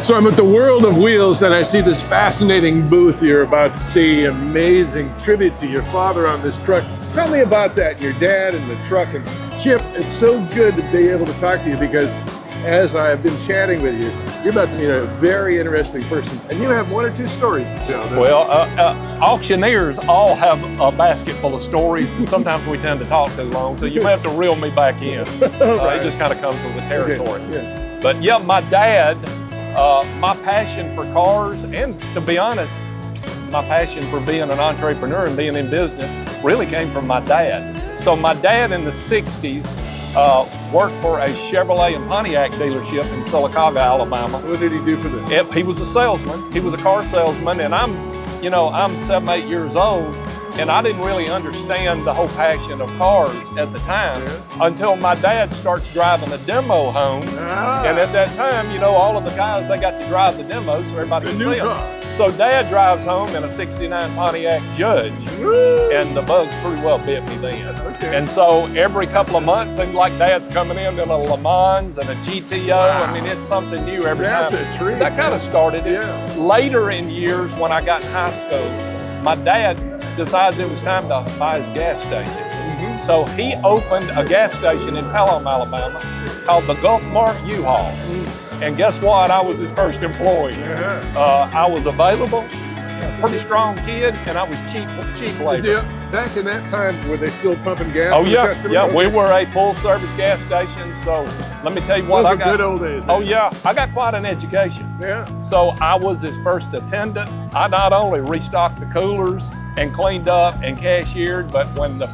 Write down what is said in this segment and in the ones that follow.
So I'm at the World of Wheels and I see this fascinating booth you're about to see. Amazing tribute to your father on this truck. Tell me about that, your dad and the truck. And Chip, it's so good to be able to talk to you because as I've been chatting with you, you're about to meet a very interesting person. And you have one or two stories to tell. Well, auctioneers all have a basket full of stories, and sometimes we tend to talk too long, so you may have to reel me back in. Right. It just kind of comes with the territory. Okay. Yeah. But yeah, my dad, my passion for cars, and to be honest, my passion for being an entrepreneur and being in business really came from my dad. So my dad in the 60s worked for a Chevrolet and Pontiac dealership in Sylacauga, Alabama. What did he do for them? He was a salesman. He was a car salesman, and I'm 7, 8 years old, and I didn't really understand the whole passion of cars at the time until my dad starts driving a demo home. And at that time, all of the guys, they got to drive the demo so everybody could see them. So Dad drives home in a 69 Pontiac Judge, and the bugs pretty well bit me then. Okay. And so every couple of months, seems like Dad's coming in a Le Mans and a GTO. Wow. I mean, it's something new every time. That's a treat. That kind of started it. Yeah. Later in years, when I got in high school, my dad decides it was time to buy his gas station. So he opened a gas station in Pelham, Alabama, called the Gulf Mart U-Haul. And guess what? I was his first employee. I was available, pretty strong kid, and I was cheap labor. Yeah. Back in that time, were they still pumping gas? Oh yeah, yeah. We were a full-service gas station. So let me tell you what, those were good old days. Oh yeah, I got quite an education. Yeah. So I was his first attendant. I not only restocked the coolers and cleaned up and cashiered, but when the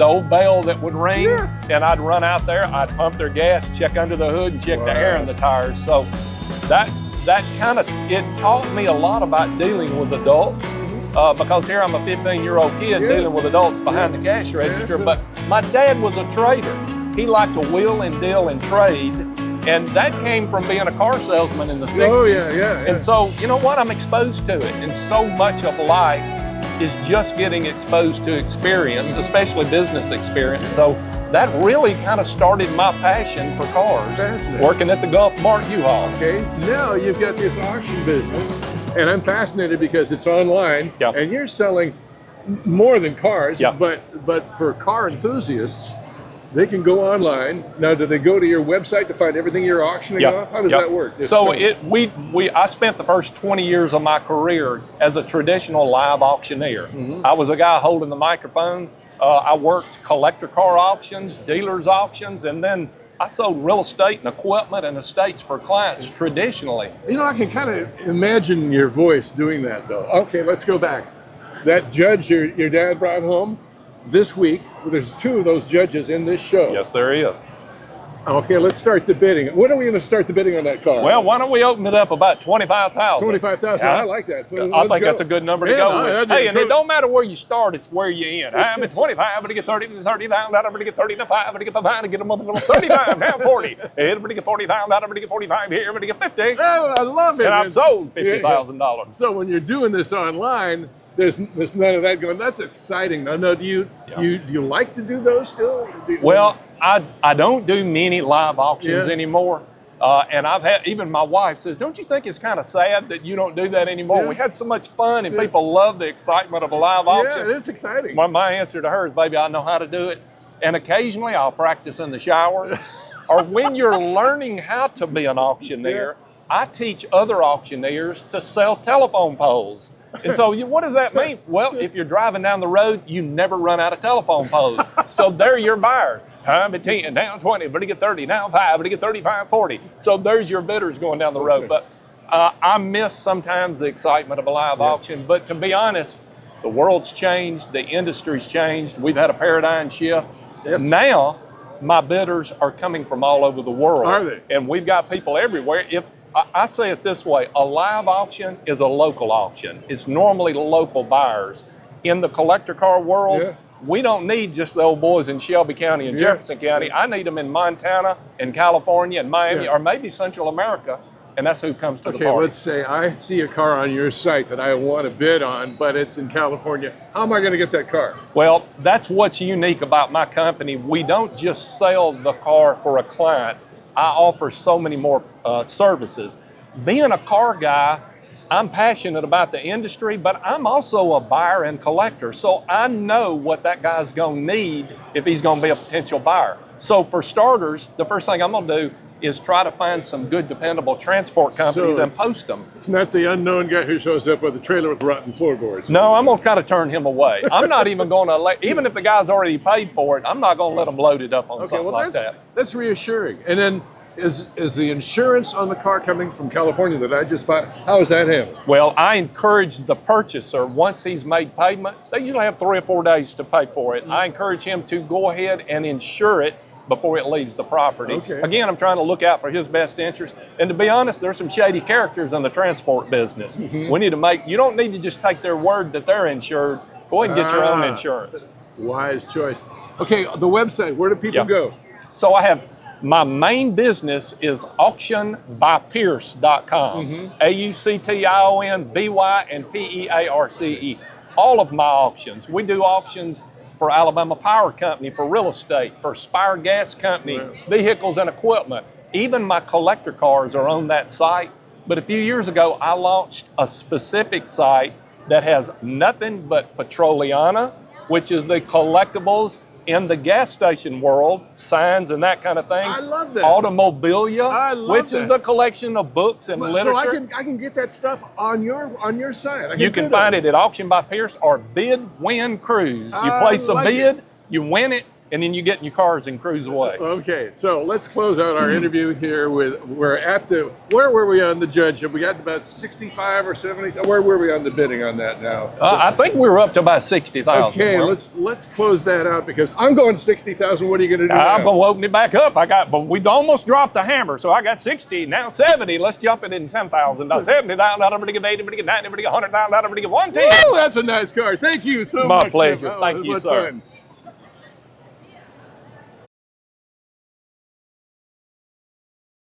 old bell that would ring, and I'd run out there, I'd pump their gas, check under the hood, and check the air in the tires. So that kind of, it taught me a lot about dealing with adults, because here I'm a 15-year-old kid dealing with adults behind the cash register, but my dad was a trader. He liked to wheel and deal and trade, and that came from being a car salesman in the 60s. Oh yeah. And so, you know what, I'm exposed to it, and so much of life is just getting exposed to experience, especially business experience. So that really kind of started my passion for cars, working at the Gulf Mart U-Haul. Okay, now you've got this auction business, and I'm fascinated because it's online, and you're selling more than cars, but for car enthusiasts, they can go online. Now, do they go to your website to find everything you're auctioning off? How does that work? So I spent the first 20 years of my career as a traditional live auctioneer. I was a guy holding the microphone. I worked collector car auctions, dealers auctions, and then I sold real estate and equipment and estates for clients traditionally. I can kind of imagine your voice doing that though. Okay, let's go back. That judge your dad brought home, this week, there's 2 of those judges in this show. Yes, there is. Okay, let's start the bidding. When are we going to start the bidding on that car? Well, why don't we open it up about $25,000? $25,000. I like that. So I think that's a good number to go with. Hey, and it don't matter where you start; it's where you end. I'm at 25. I'm gonna get 30,000. I'm gonna get 35. I'm gonna get 5. Get them up to 35. Now 40. I'm gonna get 40,000. I'm gonna get 45 here. I'm gonna get 50. Oh, I love it. And I've sold $50,000. So when you're doing this online, there's none of that going. That's exciting. No, do you like to do those still? Well, I don't do many live auctions anymore. And I've had, even my wife says, don't you think it's kind of sad that you don't do that anymore? We had so much fun and people love the excitement of a live auction. Yeah, it's exciting. My answer to her is, baby, I know how to do it. And occasionally I'll practice in the shower. Or when you're learning how to be an auctioneer, I teach other auctioneers to sell telephone poles. And so what does that mean? Well, if you're driving down the road, you never run out of telephone poles. So they're your buyers. I'm at 10, down 20, but to get 30, now 5, but to get 35, 40. So there's your bidders going down the road. But I miss sometimes the excitement of a live auction. But to be honest, the world's changed, the industry's changed. We've had a paradigm shift. Now, my bidders are coming from all over the world. Are they? And we've got people everywhere. I say it this way, a live auction is a local auction. It's normally local buyers. In the collector car world, we don't need just the old boys in Shelby County and Jefferson County. I need them in Montana and California and Miami or maybe Central America, and that's who comes to the party. Okay, let's say I see a car on your site that I want to bid on, but it's in California. How am I going to get that car? Well, that's what's unique about my company. We don't just sell the car for a client. I offer so many more services. being a car guy, I'm passionate about the industry, but I'm also a buyer and collector. So I know what that guy's gonna need if he's gonna be a potential buyer. So for starters, the first thing I'm gonna do is try to find some good, dependable transport companies and post them. It's not the unknown guy who shows up with a trailer with rotten floorboards. No, I'm gonna kind of turn him away. I'm not even gonna let, even if the guy's already paid for it, I'm not gonna let him load it up on something like that. That's reassuring. And then is the insurance on the car coming from California that I just bought? How is that handled? Well, I encourage the purchaser, once he's made payment, they usually have 3 or 4 days to pay for it. I encourage him to go ahead and insure it before it leaves the property. Okay. Again, I'm trying to look out for his best interest. And to be honest, there's some shady characters in the transport business. We need to you don't need to just take their word that they're insured. Go ahead and get your own insurance. Wise choice. Okay, the website, where do people go? So I have, my main business is auctionbypierce.com. AUCTIONBY and PEARCE. All of my auctions. We do auctions for Alabama Power Company, for real estate, for Spire Gas Company, vehicles and equipment. Even my collector cars are on that site. But a few years ago, I launched a specific site that has nothing but Petroliana, which is the collectibles in the gas station world, signs and that kind of thing. I love that. Automobilia, which is the collection of books and literature. So I can get that stuff on your site. You can find it at Auction by Pearce or Bid Win Cruise. You place a bid, you win it, and then you get in your cars and cruise away. Okay, so let's close out our interview here with, where were we on the judge? Have we got about 65 or 70? Where were we on the bidding on that now? I think we were up to about 60,000. Okay, let's close that out because I'm going to 60,000. What are you going to do I'm now? going to open it back up. But we almost dropped the hammer, so I got 60, now 70. Let's jump it in 10,000. Now 70,000, everybody get 80, everybody get 90, everybody get 100,000, everybody get 110. Woo, that's a nice car. Thank you so much. My pleasure. Tim. Thank you, What sir. fun.